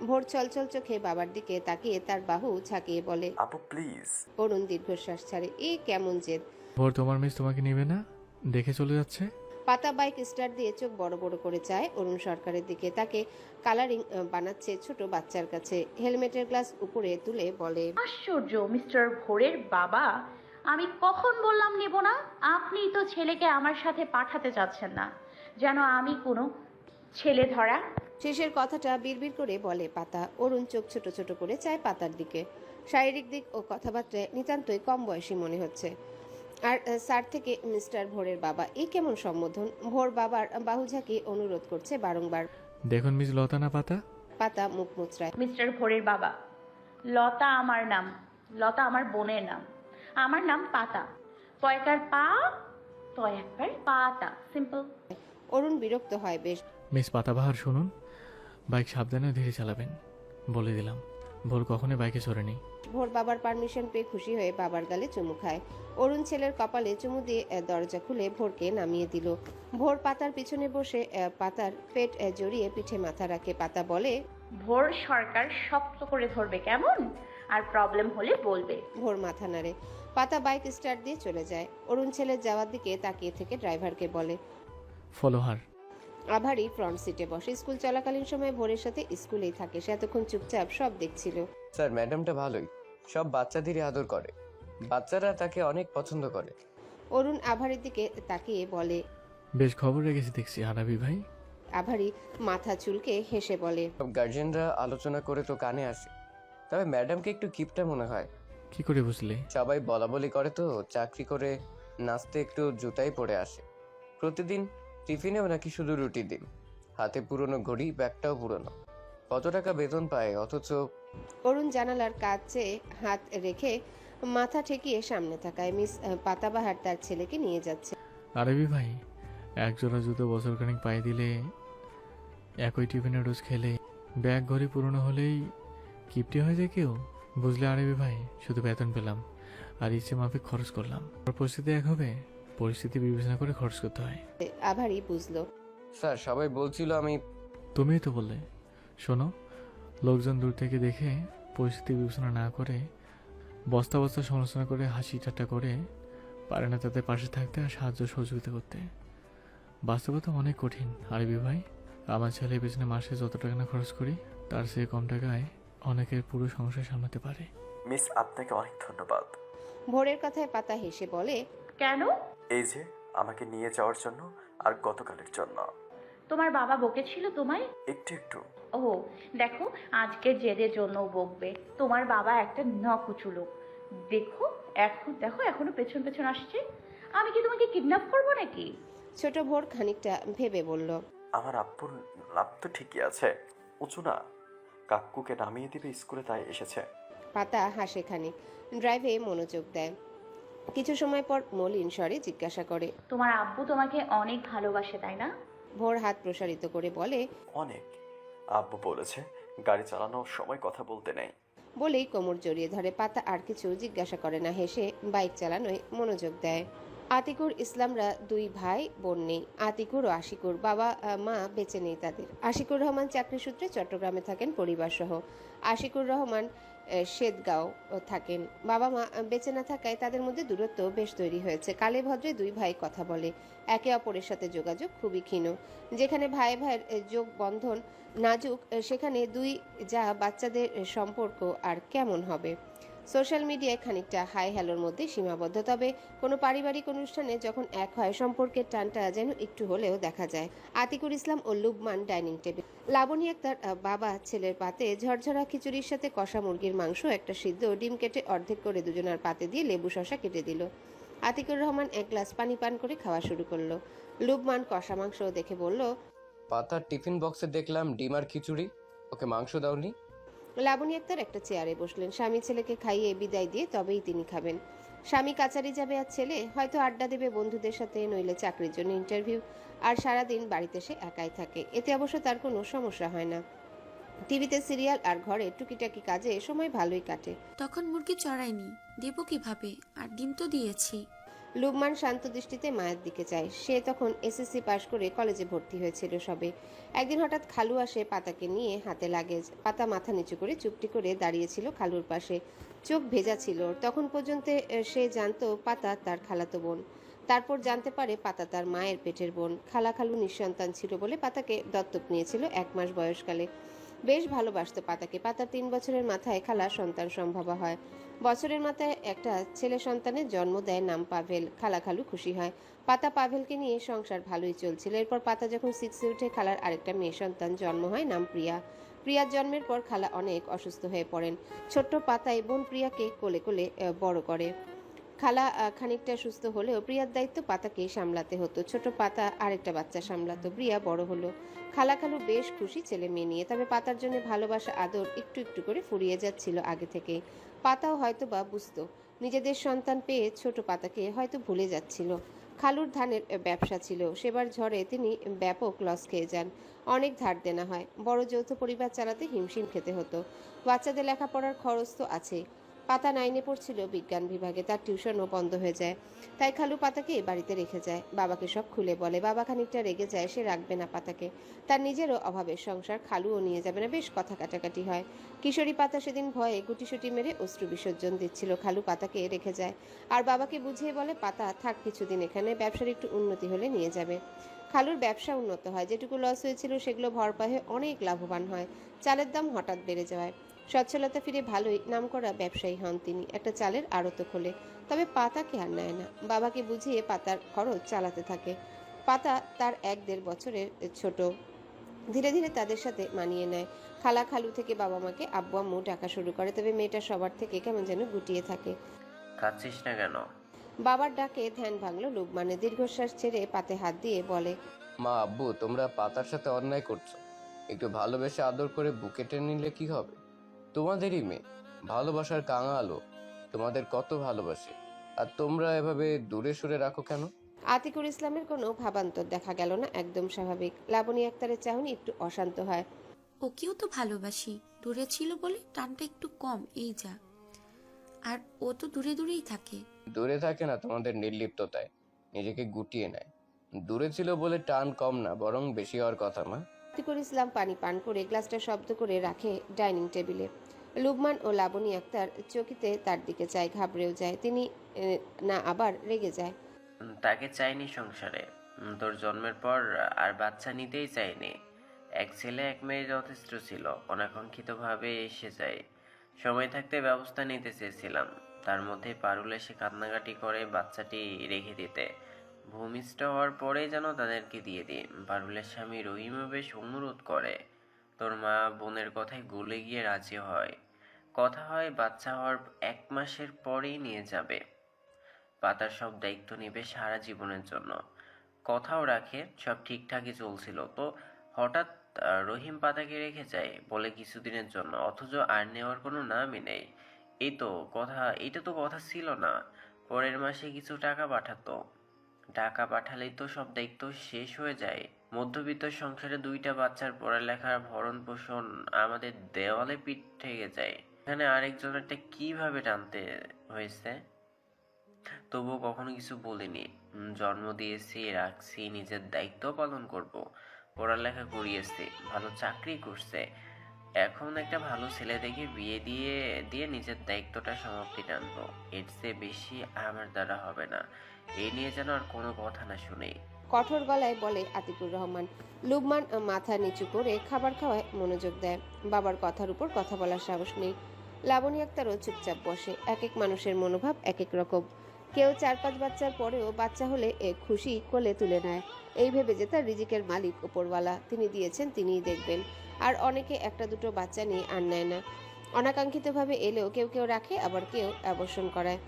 ভোর ছলছল চোখে বাবার দিকে তাকিয়ে তার বাহু ঝাঁকিয়ে বলে, আপু প্লিজ। অরুণ দীর্ঘশ্বাস ছাড়ে। কেমন জেদ! ভোর তোমার মিস তোমাকে নিবে না, দেখে চলে যাচ্ছে। পাতা বাইক স্টার্ট দিয়ে চোখ বড় বড় করে চায় অরুণ সরকারের দিকে। তাকে কালারিং বানাচ্ছে ছোট বাচ্চার কাছে। হেলমেটের গ্লাস উপরে তুলে বলে, আশ্চর্য মিস্টার ভোরের বাবা, আমি কখন বললাম নেব না? আপনি তো ছেলেকে আমার সাথে পাঠাতে চাচ্ছেন না, যেন আমি কোনো ছেলে ধরা। শেষের কথাটা বিড়বিড় করে বলে পাতা। অরুণ চোখ ছোট ছোট করে চায় পাতার দিকে। শারীরিক দিক ও কথাবার্তায় নিতান্তই কম বয়সী মনে হচ্ছে। আর স্যার থেকে মিস্টার ভোরের বাবা, কেমন সম্বোধন! ভোর বাবার বাহু ঝাঁকিয়ে অনুরোধ করছে বারংবার। দেখুন মিস লতা না পাতা। পাতা মুখ মুচড়ায়। মিস্টার ভোরের বাবা, লতা আমার নাম, লতা আমার বোনের নাম। আমার নাম পাতা, পয়কার পা, তয়াকার পাতা, সিম্পল। অরুণ বিরক্ত হয় বেশ। মিস পাতাবাহার শুনুন, বাইক সাবধানে ধীরে চালাবেন, বলে দিলাম। ভোর কখনোই বাইকে চড়েনি। ভোর বাবার পারমিশন পেয়ে খুশি হয়ে বাবার গালে চুমু খায়। অরুণ ছেলের কপালে চুমু দিয়ে দরজা খুলে ভোরকে নামিয়ে দিল। ভোর পাতার পিছনে বসে পাতার পেট জড়িয়ে পিঠে মাথা রাখে। পাতা বলে, ভোর সরকার শক্ত করে ধরবে কেমন, আর প্রবলেম হলে বলবে। ভোর মাথা নাড়ে। পাতা বাইক স্টার্ট দিয়ে চলে যায়। অরুণ ছেলের যাওয়ার দিকে তাকিয়ে থেকে ড্রাইভারকে বলে। Follow her. আভারই ফ্রন্ট সিটে বসে। স্কুল চলাকালীন সময় ভোরের সাথে স্কুলেই থাকে। সে এতক্ষণ চুপচাপ সব দেখছিল। স্যার, ম্যাডামটা ভালোই, সব বাচ্চাদেরই আদর করে, বাচ্চারা তাকে অনেক পছন্দ করে। অরুণ আভারের দিকে তাকিয়ে বলে। বেশ খবর রেখেছি দেখছি হানাবি ভাই। আভারি মাথা চুলকে হেসে বলে, সব গার্জেনরা আলোচনা করে তো কানে আসে, তবে ম্যাডামকে একটু কিপটা মনে হয়। কি করে বুঝলে? সবাই বলা বলি করে তো, চাকরি করে নাচতে একটু জুতাই পরে আসে। প্রতিদিন টিফিনেও নাকি শুধু রুটি দিন, হাতে পুরনো ঘড়ি, ব্যাগটাও পুরনো। কত টাকা বেতন পায় অথচ। অরুণ জানালার কাছে হাত রেখে মাথা ঠেকিয়ে সামনে তাকায়। মিস পাতাবাহার তার ছেলেকে নিয়ে যাচ্ছে। আরবি ভাই, এক জোড়া জুতো বছরখানিক পায়ে দিলে, একই টিফিনে রোজ খেলে, ব্যাগ ঘড়ি পুরনো হলেই কিপটি হয়ে যায় কেউ, বুঝলে আরবি ভাই? শুধু বেতন পেলাম আর ইচ্ছে মাফিক খরচ করলাম। পরিস্থিতি এক হবে, পরিস্থিতি বিবেচনা করে খরচ করতে হয়। আভারি বুঝলো। স্যার, সবাই বলছিল আমি। তুমিই তো বললে। শোনো, লোকজন দূর থেকে দেখে পরিস্থিতি বিবেচনা না করে, বস্তা বস্তা সমালোচনা করে, হাসি ঠাট্টা করে, পারে না তাদের পাশে থাকতে আর সাহায্য সহযোগিতা করতে। বাস্তবতা অনেক কঠিন আরবি ভাই। আমার ছেলের পেছনে মাসে যত টাকা না খরচ করি, তার চেয়ে কম টাকায় অনেকের পুরো সংসার সামলাতে পারে। মিস আপনাকে অনেক ধন্যবাদ। ভোরের কথায় পাতা হেসে বলে, কেন? এই যে আমাকে নিয়ে যাওয়ার জন্য আর গতকালের জন্য। তোমার বাবা বকেছিল তোমায়? একটু একটু। ও দেখো, আজকে জেদের জন্য বকবে। তোমার বাবা একটা নকুচু লোক। দেখো দেখো এখনো পেছন পেছন আসছে। আমি কি তোমাকে কিডন্যাপ করবো নাকি? ছোট ভোর খানিকটা ভেবে বলল, আমার আব্বুর লাভ তো ঠিকই আছে, উঁচু না। কাকুকে নামিয়ে দিবে স্কুলে, তাই এসেছে। পাতা হাসে খানিক, ড্রাইভে মনোযোগ দেয়। কিছু সময় পর মলিন স্বরে জিজ্ঞাসা করে, তোমার আব্বু তোমাকে অনেক ভালোবাসে তাই না? ভোর হাত প্রসারিত করে বলে, অনেক। আব্বু বলেছে গাড়ি চালানোর সময় কথা বলতে নেই। বলেই কোমর জড়িয়ে ধরে। পাতা আর কিছু জিজ্ঞাসা করে না, হেসে বাইক চালানোয় মনোযোগ দেয়। আতিকুর ইসলামরা দুই ভাই বোন নেই। আতিকুর ও আশিকুর বাবা মা বেঁচে নেই তাদের। আশিকুর রহমান চাকরি সূত্রে চট্টগ্রামে থাকেন পরিবার সহ। আশিকুর রহমান শেদগাঁও থাকেন। বাবা মা বেঁচে না থাকায় তাদের মধ্যে দূরত্ব বেশ তৈরি হয়েছে। কালে ভদ্রে দুই ভাই কথা বলে, একে অপরের সাথে যোগাযোগ খুবই ক্ষীণ। যেখানে ভাই ভাইয়ের যোগ বন্ধন নাজুক, সেখানে দুই যা বাচ্চাদের সম্পর্ক আর কেমন হবে? সোশ্যাল মিডিয়ায় খানিকটা হাই হ্যালোর মধ্যে সীমাবদ্ধ। তবে কোনো পারিবারিক অনুষ্ঠানে যখন এক হয়, সম্পর্কের টানটা যেন একটু হলেও দেখা যায়। আতিকুর ইসলাম ও লুবমান ডাইনিং টেবিল। লাবণী আক্তার বাবা ছেলের পাতে ঝরঝরা খিচুড়ির সাথে কষা মুরগির মাংস, একটা সিদ্ধ ডিম কেটে অর্ধেক করে দুজনার পাতে দিয়ে লেবু শসা কেটে দিল। আতিকুর রহমান এক গ্লাস পানি পান করে খাওয়া শুরু করলো। লুবমান কষা মাংস দেখে বলল, পাতার টিফিন বক্সে দেখলাম ডিম আর খিচুড়ি, ওকে মাংস দাওনি? লাবণী আক্তার একটা চেয়ারে বসলেন। স্বামী ছেলেকে খাইয়ে বিদায় দিয়ে তবেই তিনি খাবেন। স্বামী কাচারি যাবে আর ছেলে হয়তো আড্ডা দেবে বন্ধুদের সাথে, নইলে চাকরির জন্য ইন্টারভিউ। আর সারাদিন বাড়িতে সে একাই থাকে। এতে অবশ্য তার কোনো সমস্যা হয় না। টিভিতে সিরিয়াল আর ঘরে টুকিটাকি কাজে সময় ভালোই কাটে। তখন মুরগি চড়াইনি, দেবো কিভাবে? আর ডিম তো দিয়েছি। লুবমান শান্ত দৃষ্টিতে মায়ের দিকে চায়। সে তখন এসএসসি পাশ করে কলেজে ভর্তি হয়েছিল সবে। একদিন হঠাৎ খালু আসে পাতাকে নিয়ে, হাতে লাগেজ। পাতা মাথা নিচু করে চুপটি করে দাঁড়িয়েছিল খালুর পাশে। চোখ ভেজা ছিল ওর। তখন পর্যন্ত সে জানতো পাতা তার খালাতো বোন। তারপর জানতে পারে পাতা তার মায়ের পেটের বোন। খালা খালু নিঃসন্তান ছিল বলে পাতাকে দত্তক নিয়েছিল 1 মাস বয়সকালে। বেশ ভালোবাসতো পাতাকে। পাতার 3 বছরের মাথায় খালা সন্তান সম্ভবা হয়। বছরের মাথায় একটা ছেলে সন্তানের জন্ম দেয়, নাম পাভেল। খালা খালু খুশি হয়। পাতা পাভেলকে নিয়ে সংসার ভালোই চলছিল। এরপর পাতা যখন 6-এ উঠে খালার আরেকটা মেয়ে সন্তান জন্ম হয়, নাম প্রিয়া। প্রিয়ার জন্মের পর খালা অনেক অসুস্থ হয়ে পড়েন। ছোট্ট পাতায় বোন প্রিয়াকে কোলে কোলে বড় করে। খালা খানিকটা সুস্থ হলেও প্রিয়ার দায়িত্ব পাতাকেই সামলাতে হতো। ছোট পাতা আরেকটা বাচ্চা সামলাতো। প্রিয়া বড় হলো। খালা খালু বেশ খুশি ছেলে মেয়ে নিয়ে। তবে পাতার জন্য ভালোবাসা আদর একটু একটু করে ফুরিয়ে যাচ্ছিল আগে থেকেই। পাতাও হয়তো বা বুঝতো নিজেদের সন্তান পেয়ে ছোট পাতাকে হয়তো ভুলে যাচ্ছিল। খালুর ধানের ব্যবসা ছিল। সেবার ঝড়ে তিনি ব্যাপক লস খেয়ে যান। অনেক ধার দেনা হয়। বড় যৌথ পরিবার চালাতে হিমশিম খেতে হতো। বাচ্চাদের লেখাপড়ার খরচ তো আছেই। পাতা 9-এ পড়ছিল বিজ্ঞান বিভাগে। তার টিউশনও বন্ধ হয়ে যায়। তাই খালু পাতাকে বাড়িতে রেখে যায়। বাবাকে সব খুলে বলে। বাবা খানিকটা রেগে যায়, সে রাখবে না পাতাকে। তার নিজেরও অভাবের সংসার, খালুও নিয়ে যাবে না। বেশ কথা কাটাকাটি হয়। কিশোরী পাতা সেদিন ভয়ে গুটিসুটি মেরে অশ্রু বিসর্জন দিচ্ছিল। খালু পাতাকে রেখে যায় আর বাবাকে বুঝিয়ে বলে, পাতা থাক কিছুদিন এখানে, ব্যবসার একটু উন্নতি হলে নিয়ে যাবে। খালুর ব্যবসা উন্নত হয়। যেটুকু লস হয়েছিল সেগুলো ভরপাই হয়ে অনেক লাভবান হয়। চালের দাম হঠাৎ বেড়ে যাওয়ায় সচ্ছলতা ফিরে ভালোই নামকরা ব্যবসায়ী হন তিনি। একটা চালের আড়ত খোলে। তবে পাতাকে আর নেয় না। বাবাকে বুঝিয়ে পাতার খরচ চালাতে থাকে। পাতা তার 1-1.5 বছরের ছোট। ধীরে ধীরে তাদের সাথে মানিয়ে নেয়। খালা খালু থেকে বাবা মাকে আব্বু আম্মু ডাকা শুরু করে। তবে মেয়েটা সবার থেকে কেমন যেন গুটিয়ে থাকে। খাচ্ছিস না কেন? বাবার ডাকে ধ্যান ভাঙলো লুবমানের। দীর্ঘশ্বাস ছেড়ে পাতে হাত দিয়ে বলে, মা, আব্বু, তোমরা পাতার সাথে অন্যায় করছো। একটু ভালোবেসে আদর করে বুকে টেনে নিলে কি হবে? তোমাদেরই মেয়ে, ভালোবাসার কাঙালও। তোমাদের কত ভালোবাসে, আর তোমরা এভাবে দূরে সরে রাখো কেন? আতিকুর ইসলামের কোনো ভাবান্তর দেখা গেল না। একদম স্বাভাবিক। লাবণী আক্তারের চাহনি একটু অশান্ত হয়। ওকেও তো ভালোবাসি, দূরে ছিল বলে টানটা একটু কম, এই যা। আর ও তো দূরে দূরেই থাকে। দূরে থাকে না তোমাদের নির্লিপ্ততায়, নিজেকে গুটিয়ে নেয়। দূরে ছিল বলে টান কম না, বরং বেশি হওয়ার কথা। মা, আতিকুর ইসলাম পানি পান করে গ্লাসটা শব্দ করে রাখে ডাইনিং টেবিলে। লুবমান ও লাবণী আক্তার চকিতে তার দিকে চায়, ঘাবড়েও যায়। তিনি না আবার রেগে যায়। তাকে চাইনি সংসারে। তোর জন্মের পর আর বাচ্চা নিতেই চাইনি। এক ছেলে এক মেয়ে যথেষ্ট ছিল। অনাকাঙ্ক্ষিতভাবে এসে যায়। সময় থাকতে ব্যবস্থা নিতে চেয়েছিলাম। তার মধ্যে পারুল এসে কান্নাকাটি করে বাচ্চাটি রেখে দিতে। ভূমিষ্ঠ হওয়ার পরেই যেন তাদেরকে দিয়ে দিই। পারুলের স্বামী রহিমও বেশ অনুরোধ করে। তোর মা বোনের কথায় গলে গিয়ে রাজি হয়। কথা হয় বাচ্চা হওয়ার 1 মাসের পরেই নিয়ে যাবে। পাতার সব দায়িত্ব নেবে সারা জীবনের জন্য। কথাও রাখে। সব ঠিকঠাকই চলছিল তো হঠাৎ রহিম পাতাকে রেখে যায় বলে কিছুদিনের জন্য, অথচ আর নেওয়ার কোনো নামই নেই। এটা তো কথা ছিল না। পরের মাসে কিছু টাকা পাঠাতো। টাকা পাঠালেই তো সব দায়িত্ব শেষ হয়ে যায়। মধ্যবিত্ত সংসারে 2টা বাচ্চার পড়ালেখার ভরণ পোষণ আমাদের দেওয়ালে পিঠ থেকে যায়। এখানে আরেকজনেরটা কিভাবে টানতে হয়েছে? তবুও কখনো কিছু বলিনি। জন্ম দিয়েছি, রাখছি, নিজের দায়িত্ব পালন করব। পড়ালেখা করিয়েছি, ভালো চাকরি করছে। এখন একটা ভালো ছেলে দেখে বিয়ে দিয়ে দিয়ে নিজের দায়িত্বটা সমাপ্তি টানবো। এর চেয়ে বেশি আমার দ্বারা হবে না। এই নিয়ে যেন আর কোনো কথা না শুনি। কঠোর গলায় বলে আতিকুর রহমান। লুবমান মাথা নিচু করে খাবার খাওয়ায় মনোযোগ দেয়। বাবার কথার উপর কথা বলার সাহস নেই। লাবণী আক্তারও চুপচাপ বসে। এক এক মানুষের মনোভাব এক এক রকম। কেউ 4-5 বাচ্চার পরেও বাচ্চা হলে খুশি কোলে তুলে নেয়, এই ভেবে যে তার রিজিকের মালিক উপরওয়ালা, তিনি দিয়েছেন তিনিই দেখবেন। আর অনেকে 1-2 বাচ্চা নিয়ে আর নেয় না। অনাকাঙ্ক্ষিতভাবে এলেও কেউ কেউ রাখে, আবার কেউ অ্যাবর্শন করায়।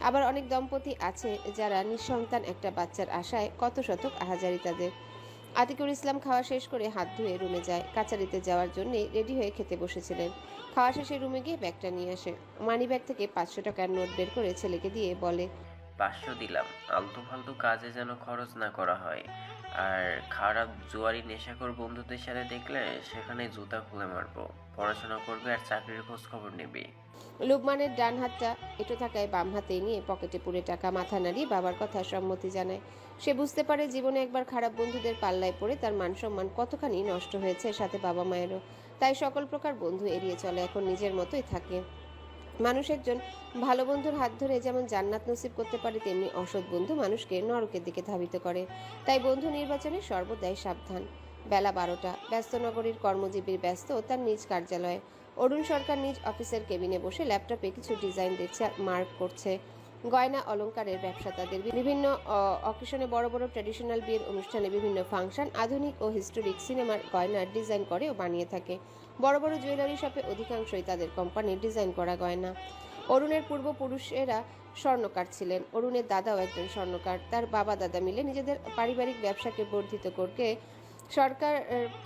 আবার অনেক দম্পতি আছে যারা নিঃসন্তান একটা বাচ্চার আশায় কত শতক আহাজারি তাদের। আতিকুর ইসলাম খাওয়া শেষ করে হাত ধুয়ে রুমে যায়। কাচারিতে যাওয়ার জন্য রেডি হয়ে খেতে বসেছিলেন। খাওয়া শেষে রুমে গিয়ে ব্যাগটা নিয়ে আসে। মানিব্যাগ থেকে 500 টাকার নোট বের করে ছেলেকে দিয়ে বলে, 500 দিলাম। আলতু ফালতু কাজে যেন খরচ না করা হয়। আর খারাপ জুয়ারি নেশাখোর বন্ধুদের সাথে দেখলে সেখানে জুতা খুলে মারবো। পড়াশোনা করবে আর চাকরির খোঁজ খবর নিবি। লুকমানের ডান হাতটা এঁটো থাকায় বাম হাতে নিয়ে পকেটে পুরে টাকা মাথা নাড়িয়ে বাবার কথা সম্মতি জানায়। সে বুঝতে পারে জীবনে একবার খারাপ বন্ধুদের পাল্লায় পড়ে তার মান সম্মান কতখানি নষ্ট হয়েছে, সাথে বাবা মায়েরও। তাই সকল প্রকার বন্ধু এড়িয়ে চলে, এখন নিজের মতোই থাকে। মানুষ একজন ভালো বন্ধুর হাত ধরে যেমন জান্নাত নসিব করতে পারে, তেমনি অসৎ বন্ধু মানুষকে নরকের দিকে ধাবিত করে। তাই বন্ধু নির্বাচনে সর্বদাই সাবধান। বেলা 12টা, ব্যস্ত নগরীর কর্মজীবীর ব্যস্ত তার নিজ কার্যালয়ে। অরুণ সরকার নিজ অফিসের কেবিনে বসে ল্যাপটপে কিছু ডিজাইন দিচ্ছে আর মার্ক করছে। গয়না অলংকারের ব্যবসা তাদের। বিভিন্ন অকেশনে, বড় বড় ট্র্যাডিশনাল বিয়ের অনুষ্ঠানে, বিভিন্ন ফাংশন, আধুনিক ও হিস্টোরিক সিনেমার গয়নার ডিজাইন করে ও বানিয়ে থাকে। বড় বড় জুয়েলারি শপে অধিকাংশই তাদের কোম্পানির ডিজাইন করা গয়না। অরুণের পূর্বপুরুষেরা স্বর্ণকার ছিলেন। অরুণের দাদাও একজন স্বর্ণকার। তার বাবা দাদা মিলে নিজেদের পারিবারিক ব্যবসাকে বর্ধিত করতে সরকার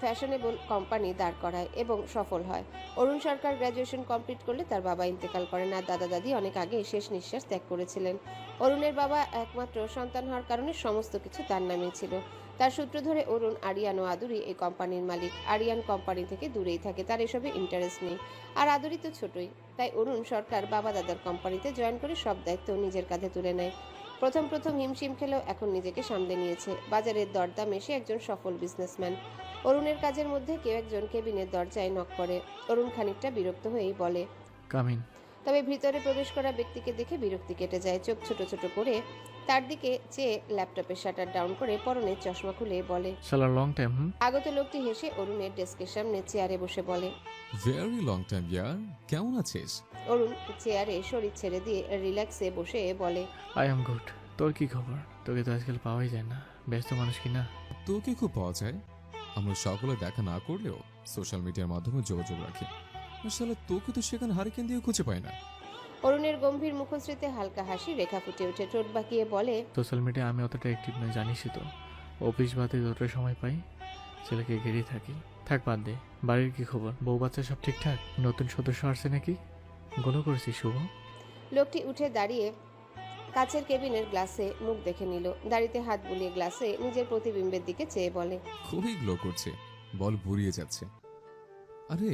ফ্যাশনেবল কোম্পানি দাঁড় করায় এবং সফল হয়। অরুণ সরকার গ্র্যাজুয়েশন কমপ্লিট করলে তার বাবা ইন্তেকাল করেন, আর দাদা দাদি অনেক আগে শেষ নিঃশ্বাস ত্যাগ করেছিলেন। অরুণের বাবা একমাত্র সন্তান হওয়ার কারণে সমস্ত কিছু তার নামে ছিল। তার সূত্র ধরে অরুণ, আরিয়ান ও আদুরি এই কোম্পানির মালিক। আরিয়ান কোম্পানি থেকে দূরেই থাকে, তার এসবে ইন্টারেস্ট নেই। আর আদুরি তো ছোটই। তাই অরুণ সরকার বাবা দাদার কোম্পানিতে জয়েন করে সব দায়িত্ব নিজের কাঁধে তুলে নেয়। প্রথম প্রথম হিমশিম খেলেও এখন নিজেকে সামলে নিয়েছে। বাজারের দরদাম এসে একজন সফল বিজনেসম্যান। অরুণের কাজের মধ্যে কেউ একজন কেবিনের দরজায় নক করে। অরুণ খানিকটা বিরক্ত হয়েই বলে, কামিন। তবে ভিতরে প্রবেশ করা ব্যক্তিকে দেখে বিরক্তি কেটে যায়। চোখ ছোট ছোট করে তার দিকে চেয়ে ল্যাপটপের শাটার ডাউন করে পরনের চশমা খুলে বলে, সালার লং টাইম। আগত লোকটি হেসে অরুণের ডেস্কের সামনে চেয়ারে বসে বলে, ভেরি লং টাইম ইয়ার, কেমন আছিস? অরুণ চেয়ারে শরীর ছেড়ে দিয়ে রিল্যাক্সে বসে বলে, আই এম গুড। তোর কি খবর? তোকে তো আজকাল পাওয়াই যায় না, ব্যস্ত মানুষ কি না? তোকে খুব পাওয়া যায়। আমরা সকলে দেখা না করলেও সোশ্যাল মিডিয়ার মাধ্যমে যোগাযোগ রাখি। আসলে তোকে তো সেখানে হারিকেন দিয়ে খুঁজে পাই না। অরুণের গম্ভীর মুখশ্রীতে হালকা হাসি রেখা ফুটে ওঠে। ঠোঁট বাঁকিয়ে বলে, সোশ্যাল মিডিয়ায় আমি অতটা অ্যাক্টিভ নই, জানিসই তো। অফিস বাদে যতটা সময় পাই ছেলেকে ঘিরেই থাকি। থাক, বাদ দে। বাড়ির কি খবর? বউ বাচ্চা সব ঠিকঠাক? নতুন সদস্য আসছে নাকি? গোলো করেছিস শুভ? লোকটি উঠে দাঁড়িয়ে কাচের কেবিনের গ্লাসে মুখ দেখে নিল। দাড়িতে হাত বুলিয়ে গ্লাসে নিজের প্রতিবিম্বের দিকে চেয়ে বলে, খুবই গ্লো করছে, বল ভরিয়ে যাচ্ছে। আরে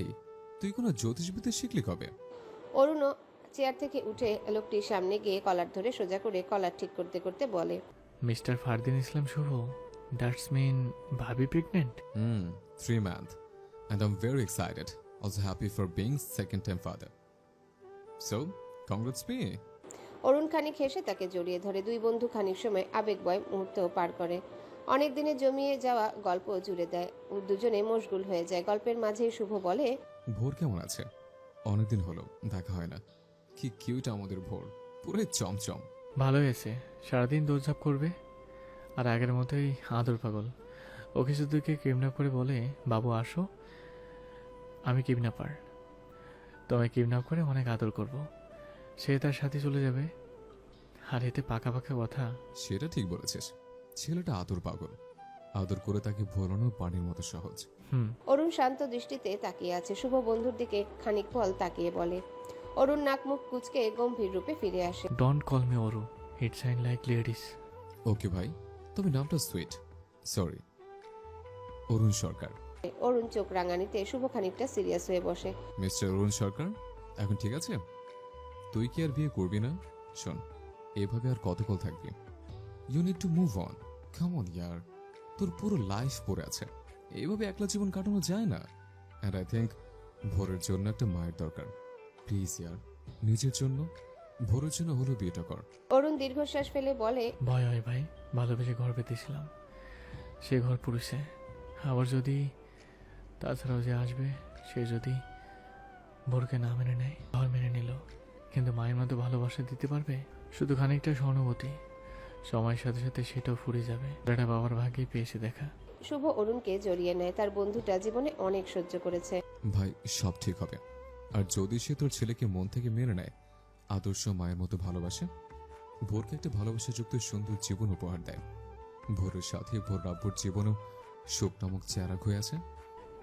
তুই কোনো জ্যোতিষবিদ্যা শিখলি কবে? অরুণও চেয়ার থেকে উঠে লোকটির সামনে গিয়ে কলার ধরে সোজা করে কলার ঠিক করতে করতে বলে, mister Fardin Islam Shuvo, that's mean ভাবি pregnant? 3 months and I'm very excited, also happy for being second time father, so congrats me. অরুণ খানিক হেসে তাকে জড়িয়ে ধরে। দুই বন্ধু খানিক সময় আবেগময় মুহূর্ত পার করে। অনেক দিনে জমিয়ে যাওয়া গল্প জুড়ে দেয়। দুজনে মশগুল হয়ে যায়। গল্পের মাঝেই শুভ বলে, ভোর কেমন আছে? অনেকদিন হলো দেখা হয় না। কি কিউট আমাদের ভোর, পুরো চমচম। ভালো হয়েছে, সারাদিন দৌড়ঝাঁপ করবে আর আগের মতোই আদর পাগল। ওকে শুধুকে কিডন্যাপ করে বলে, বাবু আসো, আমি কিডন্যাপার, তোমায় কিডন্যাপ করে অনেক আদর করব। সে তার সাথে চলে যাবে। আর এতে পাকা পাকা কথা। সেটা ঠিক বলেছিস, ছেলেটা আদর পাগল। আদর করে তাকে ভোলানো পানির মতো সহজ। অরুণ শান্ত দৃষ্টিতে তাকিয়ে আছে। শুভ বন্ধুর দিকে খানিক পল তাকিয়ে বলে। অরুণ নাক মুখ কুচকে গম্ভীর রূপে ফিরে আসে। Don't call me Aru, it seems like ladies. Okay ভাই, তবে নামটা সুইট। সরি, অরুণ সরকার। অরুণ চোখ রাঙানিতে শুভ খানিকটা সিরিয়াস হয়ে বসে। মিস্টার অরুণ সরকার, এখন ঠিক আছে? তুই কি আর বিয়ে করবি না? শোন, এভাবে আর কত কল থাকবি? You need to move on, come on ইয়ার। তোর পুরো লাইফ পড়ে আছে, এইভাবে একলা জীবন কাটানো যায় না। অ্যান্ড আই থিঙ্ক ভোরের জন্য একটা মায়ের দরকার। প্লিজ ইয়ার, নিজের জন্য, ভোরের জন্য হলো বিয়েটা কর। অরুণ দীর্ঘশ্বাস ফেলে বলে, ভয় হয় ভাই, ভালোবেসে ঘর পেতেছিলাম, সে ঘর পুরুষে। আবার যদি তাছাড়াও যে আসবে, সে যদি ভোরকে না মেনে নেয়, ঘর মেনে নিল, কিন্তু মায়ের মতো ভালোবাসা দিতে পারবে? শুধু খানিকটা সহানুভূতি, সময়ের সাথে সাথে সেটাও ফুরে যাবে। এটা বাবার ভাগ্যেই পেয়েছে দেখা। শুভ অরুণকে জড়িয়ে নেয়। তার বন্ধুটা জীবনে অনেক সহ্য করেছে। ভাই, সব ঠিক হবে। আর যদি সে তোর ছেলেকে মন থেকে মেনে নেয়, আদর্শ মায়ের মতো ভালোবাসে, ভোরকে একটা ভালোবাসাযুক্ত সুন্দর জীবন উপহার দেয়, ভোরের সাথে ভোর রাব্বুর জীবনেও শোক নামক চেহারা হয়ে আছে,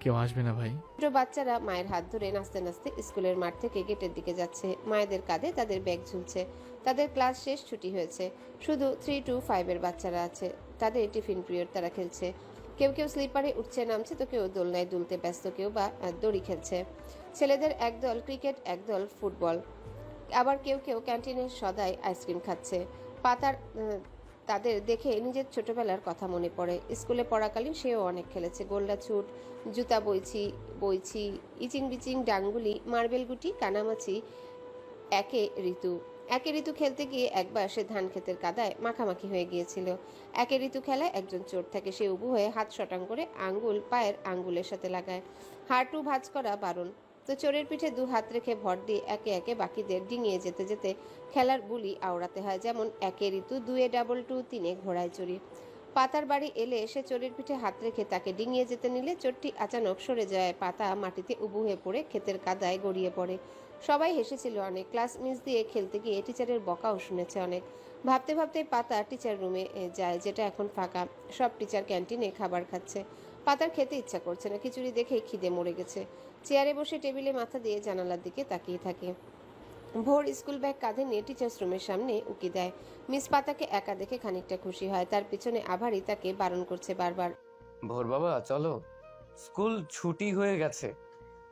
কেউ আসবে না ভাই। ছোট বাচ্চারা মায়ের হাত ধরে নাচতে নাচতে স্কুলের মাঠ থেকে গেটের দিকে যাচ্ছে। মায়েদের কাঁধে তাদের ব্যাগ ঝুলছে। তাদের ক্লাস শেষ, ছুটি হয়েছে। শুধু 3 to 5 এর বাচ্চারা আছে। তাদের টিফিন পিরিয়ড, তারা খেলছে। কেউ কেউ স্লিপারে উঠছে নামছে, তো কেউ দোলনায় দুলতে ব্যস্ত, কেউ বা দড়ি খেলছে। ছেলেদের একদল ক্রিকেট, একদল ফুটবল। আবার কেউ কেউ ক্যান্টিনের সদাই আইসক্রিম খাচ্ছে। পাতার তাদের দেখে নিজের ছোটবেলার কথা মনে পড়ে। স্কুলে পড়াকালীন সেও অনেক খেলেছে। গোল্লা ছুট, জুতা বইছি, ইচিং বিচিং, ডাঙ্গুলি, মার্বেল গুটি, কানামাছি। একে ঋতু খেলতে গিয়ে একবার সে ধান ক্ষেতের কাদায় মাখামাখি হয়ে গিয়েছিল। একে ঋতু খেলায় একজন চোর থাকে, সে উবু হয়ে হাত শটাং করে আঙ্গুল পায়ের আঙ্গুলের সাথে লাগায়। হাঁটু ভাঁজ করা বারণ। তো চোরের পিঠে 2 হাত রেখে ভর দিয়ে একে একে বাকিদের ডিঙিয়ে যেতে যেতে খেলার বুলি আওড়াতে হয়। যেমন একে ঋতু, 2 ডাবল 2, 3 ঘোড়ায় চড়ি। পাতার বাড়ি এলে সে চোরের পিঠে হাত রেখে তাকে ডিঙিয়ে যেতে নিলে চোরটি আচানক সরে যায়। পাতা মাটিতে উবু হয়ে পড়ে ক্ষেতের কাদায় গড়িয়ে পড়ে। সবাই হেসেছিল অনেক। ক্লাস মিস দিয়ে খেলতে গিয়ে টিচারের বকাও শুনেছে অনেক। ভাবতে ভাবতে পাতা টিচার রুমে যায়, যেটা এখন ফাঁকা। সব টিচার ক্যান্টিনে খাবার খাচ্ছে। পাতার খেতে ইচ্ছা করছে না, খিচুড়ি দেখেই খিদে মরে গেছে। চেয়ারে বসে টেবিলে মাথা দিয়ে জানালার দিকে তাকিয়ে থাকে। ভোর স্কুল ব্যাগ কাঁধে নিয়ে টিচার্স রুমের সামনে উকি দেয়। মিস পাতাকে একা দেখে খানিকটা খুশি হয়। তার পিছনে আভারই তাকে বারণ করছে বারবার। ভোর বাবা চলো, স্কুল ছুটি হয়ে গেছে,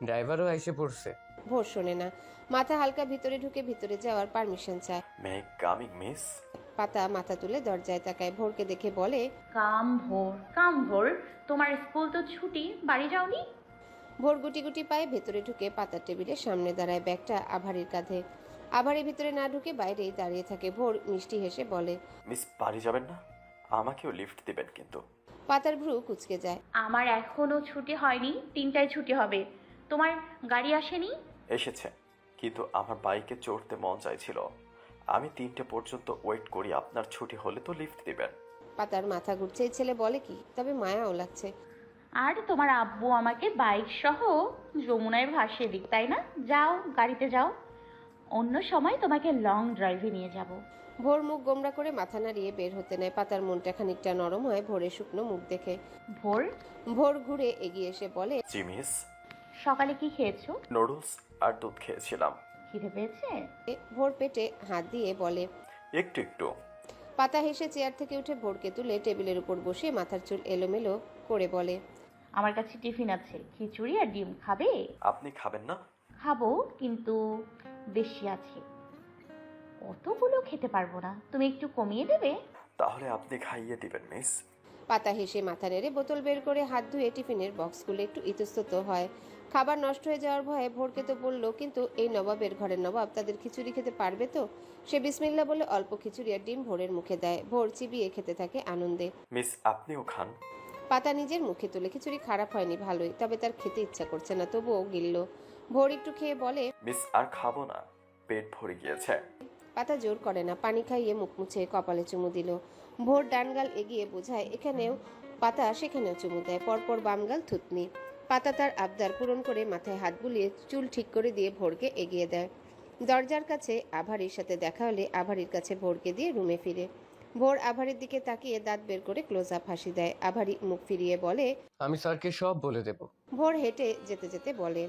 ড্রাইভারও এসে পড়ছে। ভোর শোনে না। মাথা হালকা ভিতরে ঢুকে ভিতরে যাওয়ার পারমিশন চায়। মে কামিং মিস? পাতা মাথা তুলে দরজায় তাকায়। ভোরকে দেখে বলে, কাম ভোর, তোমার স্কুল তো ছুটি, বাড়ি যাওনি? ভোর গুটি গুটি পায়ে ভেতরে ঢুকে পাতার টেবিলের সামনে দাঁড়ায়। ব্যাগটা আভারির কাঁধে। আভারি ভিতরে না ঢুকে বাইরেই দাঁড়িয়ে থাকে। ভোর মিষ্টি হেসে বলে, মিস বাড়ি যাবেন না? আমাকেও লিফট দিবেন কিন্তু। পাতার ভ্রু কুঁচকে যায়। আমার এখনো ছুটি হয়নি, 3টায় ছুটি হবে। তোমার গাড়ি আসেনি? এসেছে, কিন্তু আমার বাইকে চড়তে মন চাইছিল। আমি 3টে পর্যন্ত ওয়েট করি, আপনার ছুটি হলে তো লিফট দিবেন। পাতার মাথা ঘুরছে। এই ছেলে বলে কি, তবে মায়াও লাগছে। আর তোমার আব্বু আমাকে বাইক সহ যমুনায় ভাসিয়ে দিক, তাই না? যাও, গাড়িতে যাও, অন্য সময় তোমাকে লং ড্রাইভে নিয়ে যাব। ভোর মুখ গোমরা করে মাথা নাড়িয়ে বের হতে নেয়। পাতার মনটা খানিকটা নরম হয় ভোরের শুকনো মুখ দেখে। ভোর ঘুরে এগিয়ে এসে বলে, জি মিস। সকালে কি খেয়েছো? নুডলস আর দুধ খেয়েছিলাম। খিদে পেয়েছে? ভোর পেটে হাত দিয়ে বলে। একটু একটু। পাতা হেসে চেয়ার থেকে উঠে ভোরকে তুলে টেবিলের উপর বসিয়ে মাথার চুল এলোমেলো করে বলে, আমার কাছে টিফিন আছে, খিচুড়ি আর ডিম, খাবে? আপনি খাবেন না? খাবো, কিন্তু বেশি আছে, অতগুলো খেতে পারবো না, তুমি একটু কমিয়ে দেবে? তাহলে আপনি খাইয়ে দিবেন মিস। পাতা হেসে মাথা নেড়ে বোতল বের করে হাত ধুয়ে টিফিনের বক্স খুলে একটু ইতস্তত হয়। খাবার নষ্ট হয়ে যাওয়ার ভয়ে ভোরকে তো বললো, কিন্তু এই নবাবের ঘরের নবাব তাদের খিচুড়ি খেতে পারবে তো? সে বিসমিল্লা বলে অল্প খিচুড়ি আর ডিম ভোরের মুখে দেয়। ভোর চিবিয়ে খেতে থাকে আনন্দে। মিস আপনিও খান। পাতা নিজের মুখে তুলে, খিচুড়ি খারাপ হয়নি, ভালোই, তবে তার খেতে ইচ্ছা করছে না, তবুও গিলল। ভোর একটু খেয়ে বলে, মিস আর খাবো না, পেট ভরে গিয়েছে। পাতা জোর করে না, পানি খাইয়ে মুখ মুছে কপালে চুমু দিল। ভোর ডানগাল এগিয়ে বোঝায় এখানেও, পাতা সেখানেও চুমু দেয়। পরপর বামগাল থুতনি। পাতা তার আবদার পূরণ করে মাথায় হাত বুলিয়ে চুল ঠিক করে দিয়ে ভোরকে এগিয়ে দেয়। দরজার কাছে আভারির সাথে দেখা হলে আভারির কাছে ভোরকে দিয়ে রুমে ফিরে। ভোর আভারির দিকে তাকিয়ে দাঁত বের করে ক্লোজ আপ হাসি দেয়। আভারি মুখ ফিরিয়ে বলে, আমি স্যারকে সব বলে দেব। ভোর হেঁটে যেতে যেতে বলে,